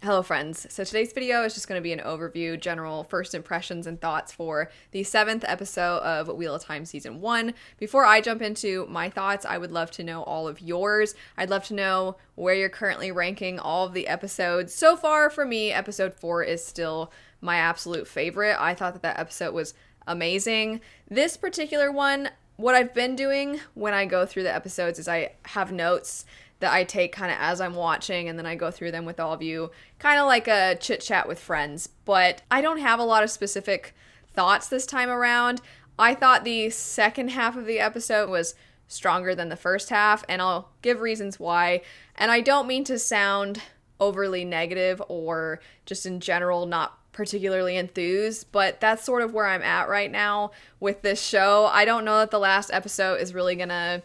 Hello friends, so today's video is just going to be an overview, general first impressions and thoughts for the 7th episode of Wheel of Time Season 1. Before I jump into my thoughts, I would love to know all of yours. I'd love to know where you're currently ranking all of the episodes. So far for me, episode 4 is still my absolute favorite. I thought that episode was amazing. This particular one, what I've been doing when I go through the episodes is I have notes that I take kind of as I'm watching, and then I go through them with all of you, kind of like a chit chat with friends. But I don't have a lot of specific thoughts this time around. I thought the second half of the episode was stronger than the first half, and I'll give reasons why. And I don't mean to sound overly negative or just in general not particularly enthused, but that's sort of where I'm at right now with this show. I don't know that the last episode is really gonna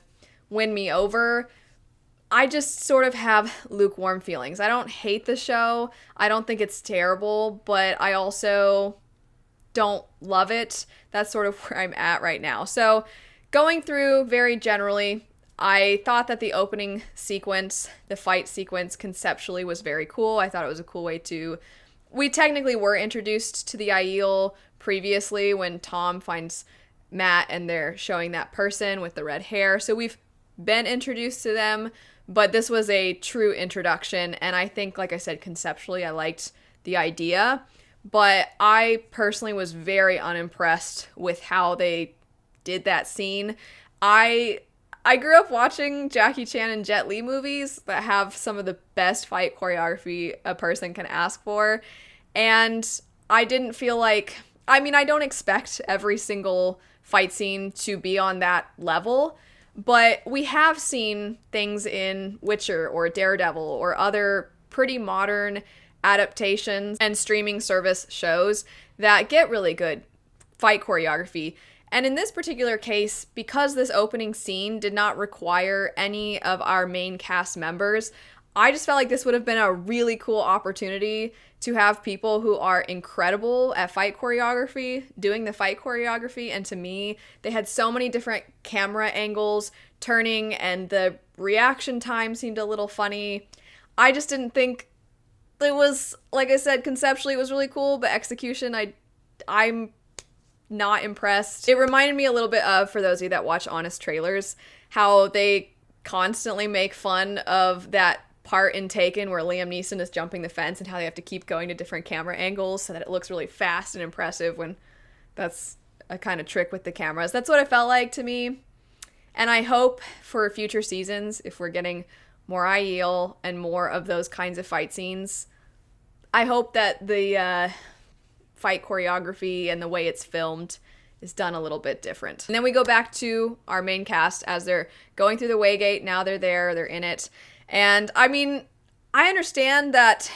win me over. I just sort of have lukewarm feelings. I don't hate the show. I don't think it's terrible, but I also don't love it. That's sort of where I'm at right now. So going through very generally, I thought that the opening sequence, the fight sequence conceptually was very cool. I thought it was a cool way to... We technically were introduced to the Aiel previously when Tom finds Matt and they're showing that person with the red hair. So we've been introduced to them, but this was a true introduction, and I think, like I said, conceptually I liked the idea, but I personally was very unimpressed with how they did that scene. I grew up watching Jackie Chan and Jet Li movies that have some of the best fight choreography a person can ask for, and I didn't feel like... I mean, I don't expect every single fight scene to be on that level, but we have seen things in Witcher or Daredevil or other pretty modern adaptations and streaming service shows that get really good fight choreography. And in this particular case, because this opening scene did not require any of our main cast members, I just felt like this would have been a really cool opportunity to have people who are incredible at fight choreography doing the fight choreography. And to me, they had so many different camera angles turning, and the reaction time seemed a little funny. I just didn't think it was, like I said, conceptually it was really cool, but execution, I'm not impressed. It reminded me a little bit of, for those of you that watch Honest Trailers, how they constantly make fun of that part in Taken where Liam Neeson is jumping the fence and how they have to keep going to different camera angles so that it looks really fast and impressive, when that's a kind of trick with the cameras. That's what it felt like to me. And I hope for future seasons, if we're getting more Aiel and more of those kinds of fight scenes, I hope that the fight choreography and the way it's filmed is done a little bit different. And then we go back to our main cast as they're going through the Waygate. Now they're there, they're in it. And I mean, I understand that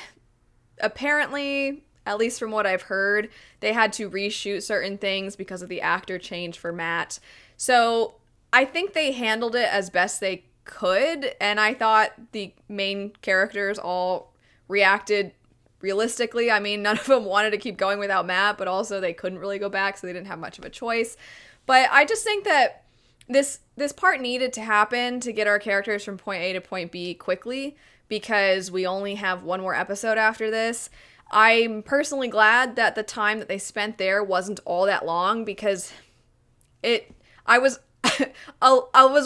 apparently, at least from what I've heard, they had to reshoot certain things because of the actor change for Matt. So I think they handled it as best they could, and I thought the main characters all reacted realistically. I mean, none of them wanted to keep going without Matt, but also they couldn't really go back, so they didn't have much of a choice. But I just think that this part needed to happen to get our characters from point A to point B quickly, because we only have one more episode after this. I'm personally glad that the time that they spent there wasn't all that long, because I was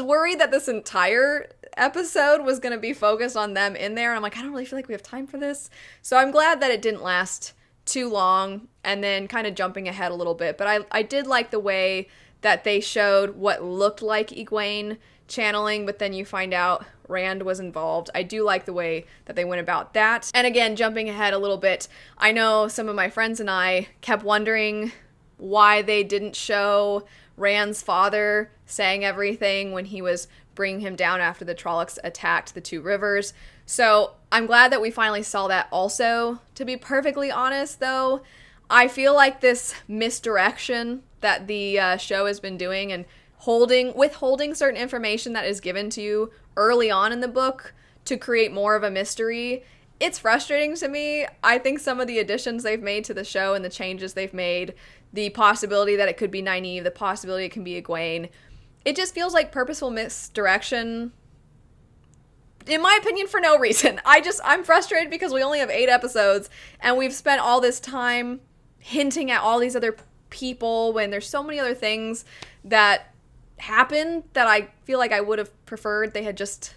worried that this entire episode was going to be focused on them in there. And I'm like, I don't really feel like we have time for this. So I'm glad that it didn't last too long, and then kind of jumping ahead a little bit. But I did like the way that they showed what looked like Egwene channeling, but then you find out Rand was involved. I do like the way that they went about that. And again, jumping ahead a little bit, I know some of my friends and I kept wondering why they didn't show Rand's father saying everything when he was bringing him down after the Trollocs attacked the two rivers. So I'm glad that we finally saw that also. To be perfectly honest, though, I feel like this misdirection that the show has been doing and withholding certain information that is given to you early on in the book to create more of a mystery, it's frustrating to me. I think some of the additions they've made to the show and the changes they've made, the possibility that it could be Nynaeve, the possibility it can be Egwene, it just feels like purposeful misdirection in my opinion, for no reason. I'm frustrated because we only have 8 episodes and we've spent all this time hinting at all these other people when there's so many other things that happen that I feel like I would have preferred they had just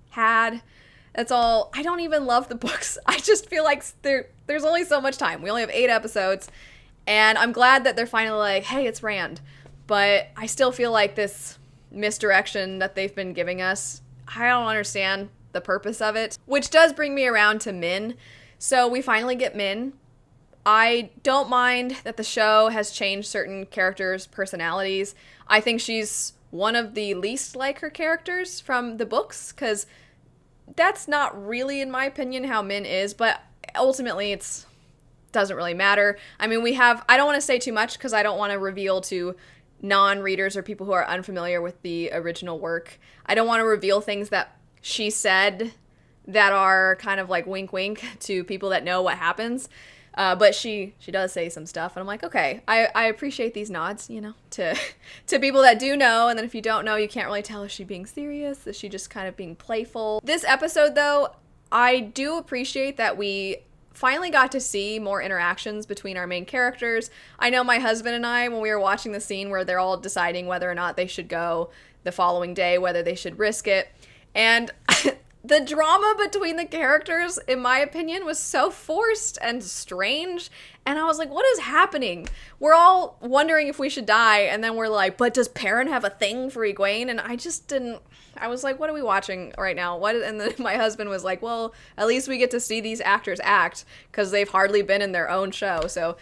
had. That's all. I don't even love the books. I just feel like there's only so much time. We only have 8 episodes, and I'm glad that they're finally like, hey, it's Rand. But I still feel like this misdirection that they've been giving us, I don't understand the purpose of it. Which does bring me around to Min. So we finally get Min. I don't mind that the show has changed certain characters' personalities. I think she's one of the least like her characters from the books, because that's not really, in my opinion, how Min is, but ultimately it doesn't really matter. I mean, I don't want to say too much because I don't want to reveal to non-readers or people who are unfamiliar with the original work. I don't want to reveal things that she said that are kind of like wink wink to people that know what happens. But she does say some stuff, and I'm like, okay, I appreciate these nods, to people that do know, and then if you don't know, you can't really tell, is she being serious? Is she just kind of being playful? This episode, though, I do appreciate that we finally got to see more interactions between our main characters. I know my husband and I, when we were watching the scene where they're all deciding whether or not they should go the following day, whether they should risk it, and the drama between the characters, in my opinion, was so forced and strange. And I was like, what is happening? We're all wondering if we should die. And then we're like, but does Perrin have a thing for Egwene? And I was like, what are we watching right now? And then my husband was like, well, at least we get to see these actors act, because they've hardly been in their own show. So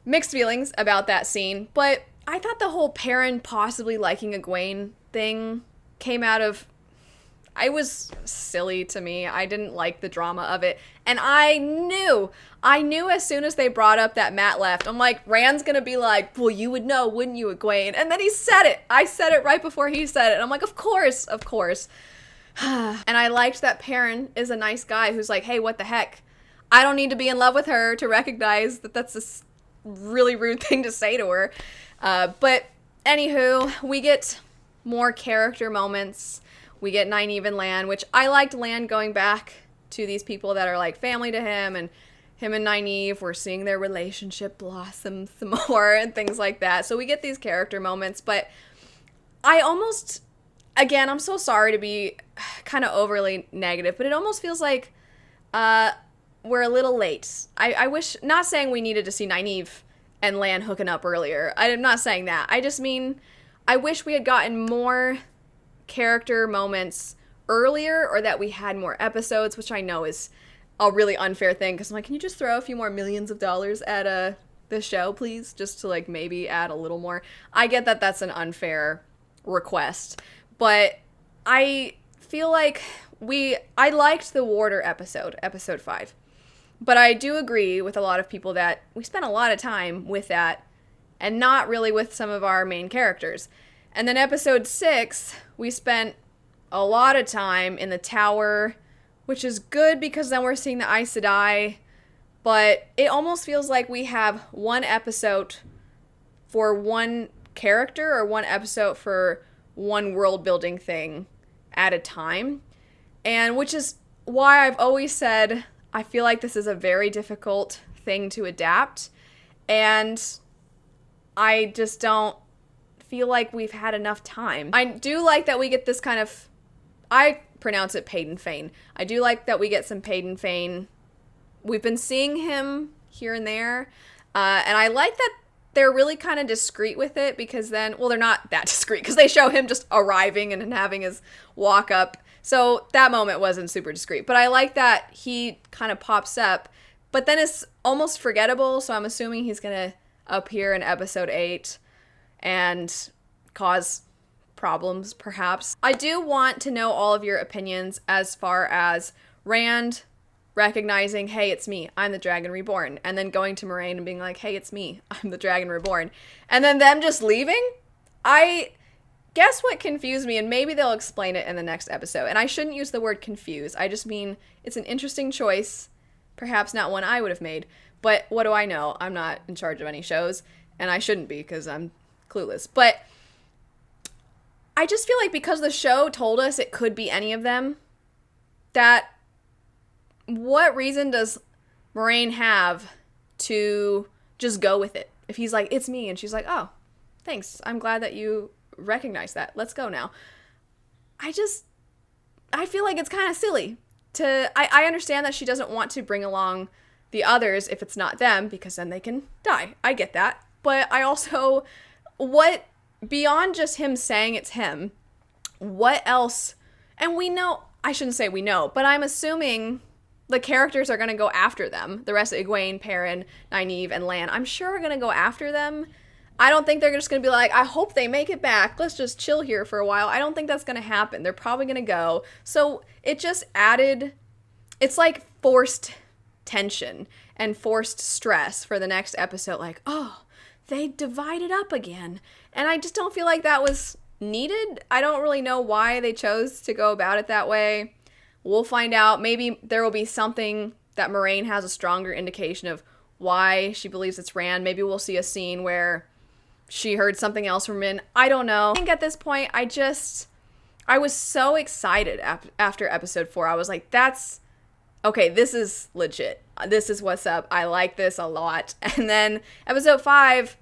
mixed feelings about that scene. But I thought the whole Perrin possibly liking Egwene thing came out of... It was silly to me. I didn't like the drama of it. And I knew as soon as they brought up that Matt left, I'm like, Rand's gonna be like, well, you would know, wouldn't you, Egwene? And then he said it. I said it right before he said it. And I'm like, of course. And I liked that Perrin is a nice guy who's like, hey, what the heck? I don't need to be in love with her to recognize that that's a really rude thing to say to her. But anywho, we get more character moments. We get Nynaeve and Lan, which I liked Lan going back to these people that are like family to him, and him and Nynaeve, we're seeing their relationship blossom some more and things like that. So we get these character moments, but I almost, again, I'm so sorry to be kind of overly negative, but it almost feels like we're a little late. I wish, not saying we needed to see Nynaeve and Lan hooking up earlier. I'm not saying that. I just mean, I wish we had gotten more character moments earlier, or that we had more episodes, which I know is a really unfair thing, because I'm like, can you just throw a few more millions of dollars at the show, please, just to like maybe add a little more. I get that that's an unfair request, but I feel like I liked the Warder episode 5, but I do agree with a lot of people that we spent a lot of time with that and not really with some of our main characters. And then episode 6, we spent a lot of time in the tower, which is good because then we're seeing the Aes Sedai, but it almost feels like we have one episode for one character, or one episode for one world building thing at a time. And which is why I've always said I feel like this is a very difficult thing to adapt, and I just don't feel like we've had enough time. I do like that we get this kind of, I pronounce it Paden Fane. I do like that we get some Paden Fane. We've been seeing him here and there, and I like that they're really kind of discreet with it, because then, well, they're not that discreet, because they show him just arriving and having his walk up, so that moment wasn't super discreet, but I like that he kind of pops up, but then it's almost forgettable, so I'm assuming he's gonna appear in episode 8 and cause problems, perhaps. I do want to know all of your opinions as far as Rand recognizing, hey, it's me, I'm the Dragon Reborn, and then going to Moraine and being like, hey, it's me, I'm the Dragon Reborn, and then them just leaving. I guess what confused me, and maybe they'll explain it in the next episode, and I shouldn't use the word confuse, I just mean it's an interesting choice, perhaps not one I would have made, but what do I know? I'm not in charge of any shows, and I shouldn't be, because I'm clueless. But I just feel like because the show told us it could be any of them, that what reason does Moraine have to just go with it? If he's like, it's me, and she's like, oh, thanks. I'm glad that you recognize that. Let's go now. I feel like it's kind of silly. I understand that she doesn't want to bring along the others if it's not them, because then they can die. I get that. But I also, what, beyond just him saying it's him, what else? And we know, I shouldn't say we know, but I'm assuming the characters are going to go after them. The rest of Egwene, Perrin, Nynaeve, and Lan, I'm sure are going to go after them. I don't think they're just going to be like, I hope they make it back. Let's just chill here for a while. I don't think that's going to happen. They're probably going to go. So it just added, it's like forced tension and forced stress for the next episode. Like, oh, they divided up again. And I just don't feel like that was needed. I don't really know why they chose to go about it that way. We'll find out. Maybe there will be something that Moraine has a stronger indication of why she believes it's Rand. Maybe we'll see a scene where she heard something else from Min. I don't know. I think at this point, I was so excited after episode 4. I was like, okay, this is legit. This is what's up. I like this a lot. And then episode 5,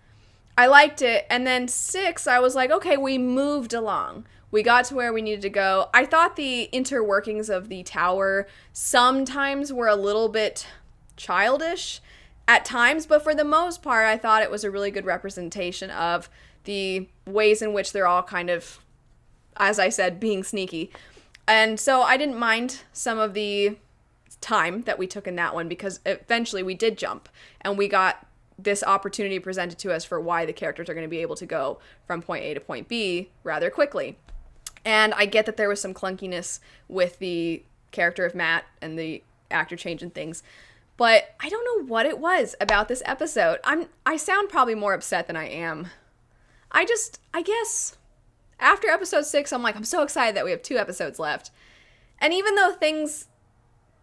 I liked it. And then 6, I was like, okay, we moved along. We got to where we needed to go. I thought the interworkings of the tower sometimes were a little bit childish at times, but for the most part, I thought it was a really good representation of the ways in which they're all kind of, as I said, being sneaky. And so I didn't mind some of the time that we took in that one, because eventually we did jump and we got this opportunity presented to us for why the characters are going to be able to go from point A to point B rather quickly. And I get that there was some clunkiness with the character of Matt and the actor change and things, but I don't know what it was about this episode. I sound probably more upset than I am. I guess after episode 6, I'm like, I'm so excited that we have 2 episodes left. And even though things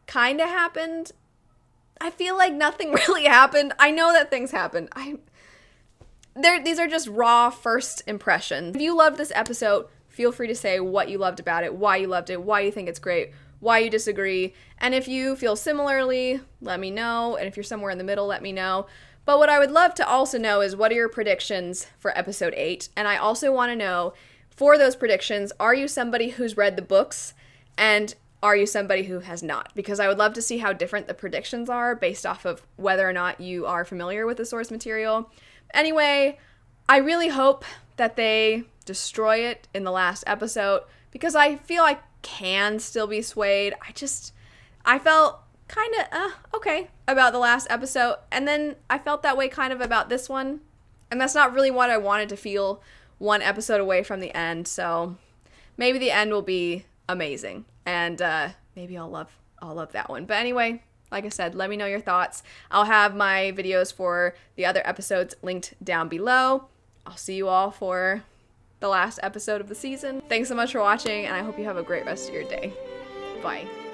kind of happened, I feel like nothing really happened. I know that things happened. These are just raw first impressions. If you loved this episode, feel free to say what you loved about it, why you loved it, why you think it's great, why you disagree. And if you feel similarly, let me know. And if you're somewhere in the middle, let me know. But what I would love to also know is, what are your predictions for episode 8? And I also want to know, for those predictions, are you somebody who's read the books, and are you somebody who has not? Because I would love to see how different the predictions are based off of whether or not you are familiar with the source material. Anyway, I really hope that they destroy it in the last episode, because I feel I can still be swayed. I felt kind of okay about the last episode, and then I felt that way kind of about this one, and that's not really what I wanted to feel one episode away from the end. So maybe the end will be amazing, and maybe I'll love that one. But anyway, like I said, let me know your thoughts. I'll have my videos for the other episodes linked down below. I'll see you all for the last episode of the season. Thanks so much for watching, and I hope you have a great rest of your day. Bye.